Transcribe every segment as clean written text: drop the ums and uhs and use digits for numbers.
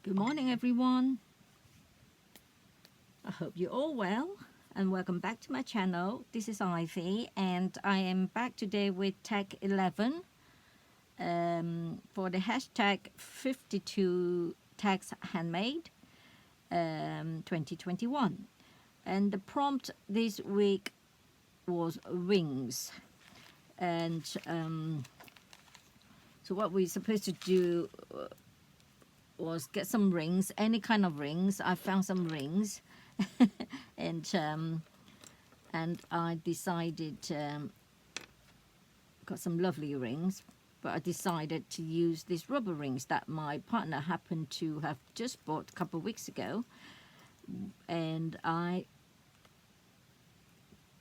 Good morning, everyone. I hope you're all well and welcome back to my channel. This is Ivy and I am back today with tag 11 for the hashtag 52 tags handmade 2021. And the prompt this week was rings. And so what we're supposed to do was get some rings, any kind of rings. I found some rings, and I decided got some lovely rings, but I decided to use these rubber rings that my partner happened to have just bought a couple of weeks ago, and I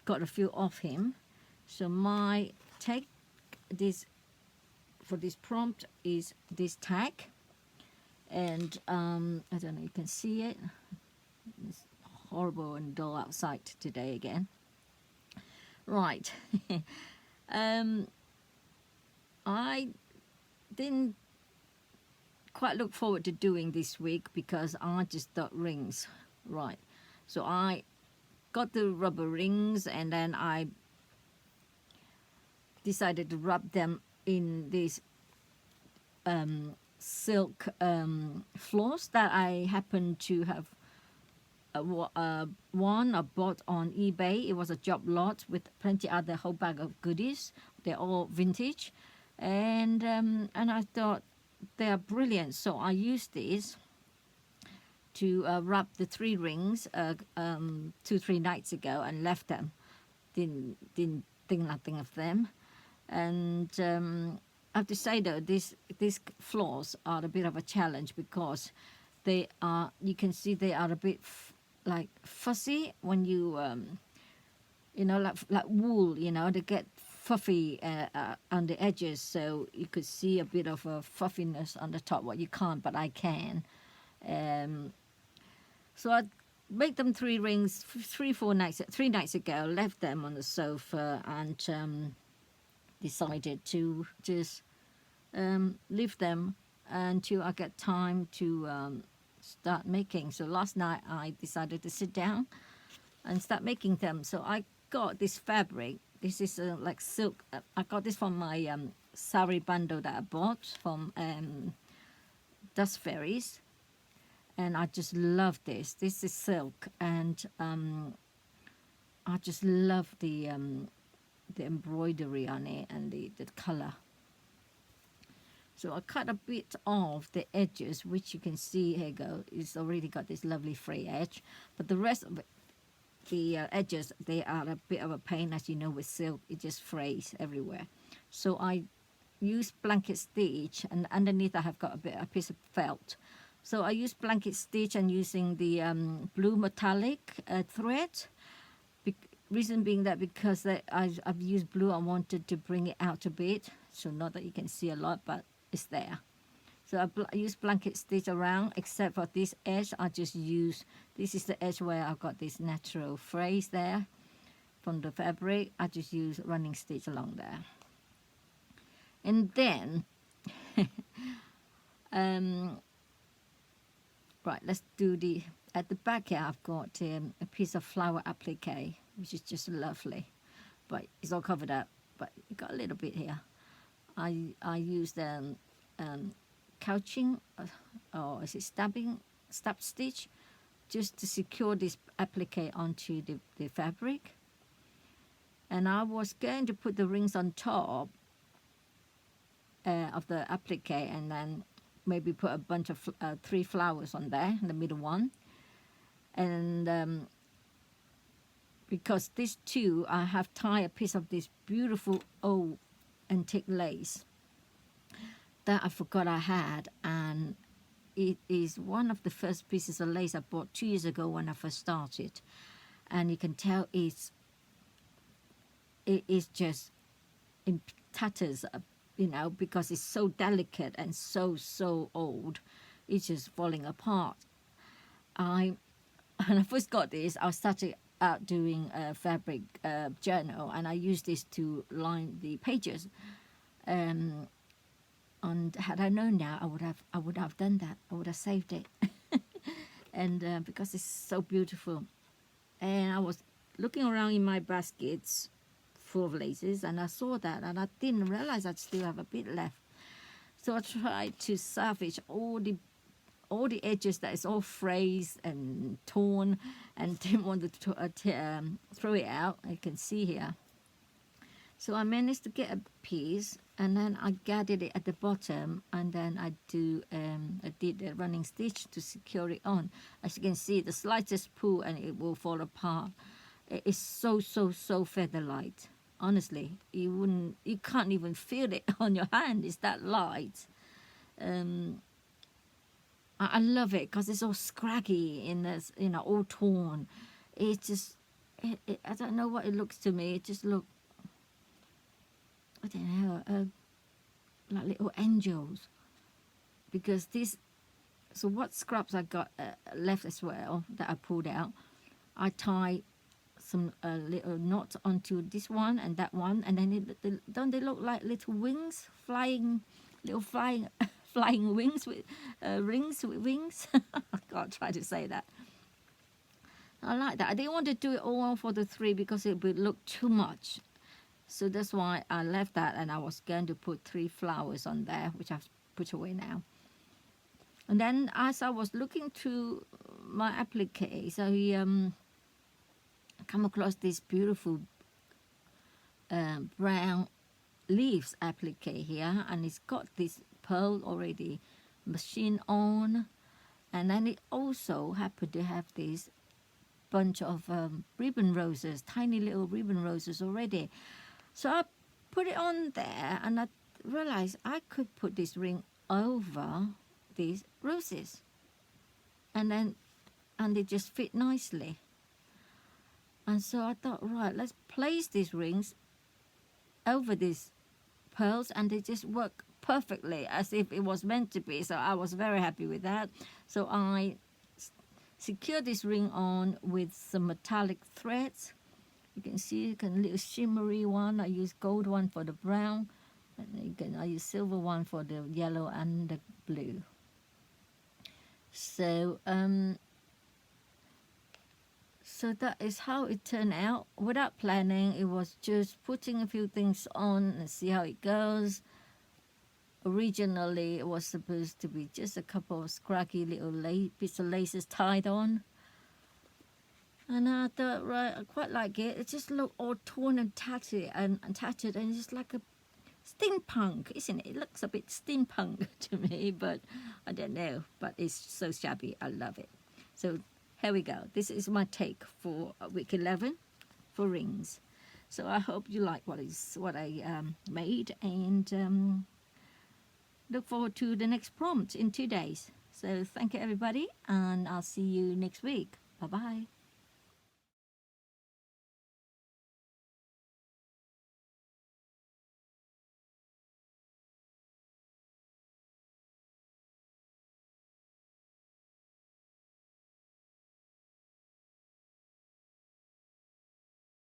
got a few off him. So my tag this for this prompt is this tag. And I don't know, you can see it. It's horrible and dull outside today again. Right. I didn't quite look forward to doing this week because I just thought rings. Right. So I got the rubber rings and then I decided to rub them in this silk floss that I happened to have one I bought on eBay. It was a job lot with plenty other whole bag of goodies. They're all vintage, and I thought they are brilliant. So I used these to wrap the 3 rings 2-3 nights ago and left them. Didn't think nothing of them, and I have to say though, these floors are a bit of a challenge because they are, you can see they are a bit like fuzzy when you you know, like wool, you know, they get fluffy on the edges, so you could see a bit of a fluffiness on the top. What you can't, but I can. So I made them 3 rings 3 nights ago, left them on the sofa, and decided to just leave them until I get time to start making. So last night I decided to sit down and start making them. So I got this fabric. This is like silk. I got this from my sari bundle that I bought from Dust Fairies, and I just love this. This is silk, and I just love the embroidery on it and the color. So I cut a bit off the edges, which you can see, here you go, it's already got this lovely free edge, but the rest of it, the edges, they are a bit of a pain, as you know, with silk, it just frays everywhere. So I use blanket stitch, and underneath I have got a piece of felt. So I use blanket stitch and using the blue metallic thread. Reason being that because I've used blue, I wanted to bring it out a bit, so not that you can see a lot, but it's there. So I use blanket stitch around, except for this edge. I just use, this is the edge where I've got this natural frays there from the fabric. I just use running stitch along there. And then, right, let's do the, at the back here I've got a piece of flower applique, which is just lovely, but it's all covered up, but you got a little bit here. I used couching, or is it stab stitch, just to secure this applique onto the fabric. And I was going to put the rings on top of the applique, and then maybe put a bunch of 3 flowers on there, in the middle one. And because these 2, I have tied a piece of this beautiful old antique lace that I forgot I had, and it is one of the first pieces of lace I bought 2 years ago when I first started, and you can tell it is just in tatters, you know, because it's so delicate and so old. It's just falling apart. When I first got this, I started out doing a fabric journal, and I used this to line the pages. And had I known that, I would have done that. I would have saved it. And because it's so beautiful. And I was looking around in my baskets full of laces, and I saw that, and I didn't realize I'd still have a bit left. So I tried to salvage all the edges that is all frayed and torn, and didn't want to throw it out. You can see here. So I managed to get a piece, and then I gathered it at the bottom, and then I did a running stitch to secure it on. As you can see, the slightest pull and it will fall apart. It is so feather light. Honestly, you can't even feel it on your hand. It's that light. I love it because it's all scraggy and it's, all torn. It just, I don't know what it looks to me. It just looks, I don't know, like little angels. Because this, so what scraps I got left as well that I pulled out, I tie some little knots onto this one and that one, and then don't they look like little wings, little flying wings with rings with wings? I can't try to say that. I like that. I didn't want to do it all for the 3 because it would look too much. So that's why I left that, and I was going to put 3 flowers on there, which I've put away now. And then as I was looking through my appliques, I come across this beautiful brown leaves applique here, and it's got this pearl already machine on, and then it also happened to have this bunch of ribbon roses, tiny little ribbon roses already. So I put it on there, and I realized I could put this ring over these roses, and they just fit nicely. And so I thought, right, let's place these rings over these pearls, and they just work perfectly as if it was meant to be. So I was very happy with that. So I secured this ring on with some metallic threads. You can see a little shimmery one. I use gold one for the brown, and I use silver one for the yellow and the blue. So so that is how it turned out. Without planning, it was just putting a few things on and see how it goes. Originally, it was supposed to be just a couple of scraggy little bits of laces tied on. And I thought, right, I quite like it. It just looked all torn and tattered, and it's just like a steampunk, isn't it? It looks a bit steampunk to me, but I don't know. But it's so shabby. I love it. So here we go. This is my take for week 11 for rings. So I hope you like what I made, and look forward to the next prompt in 2 days. So thank you, everybody, and I'll see you next week. Bye-bye.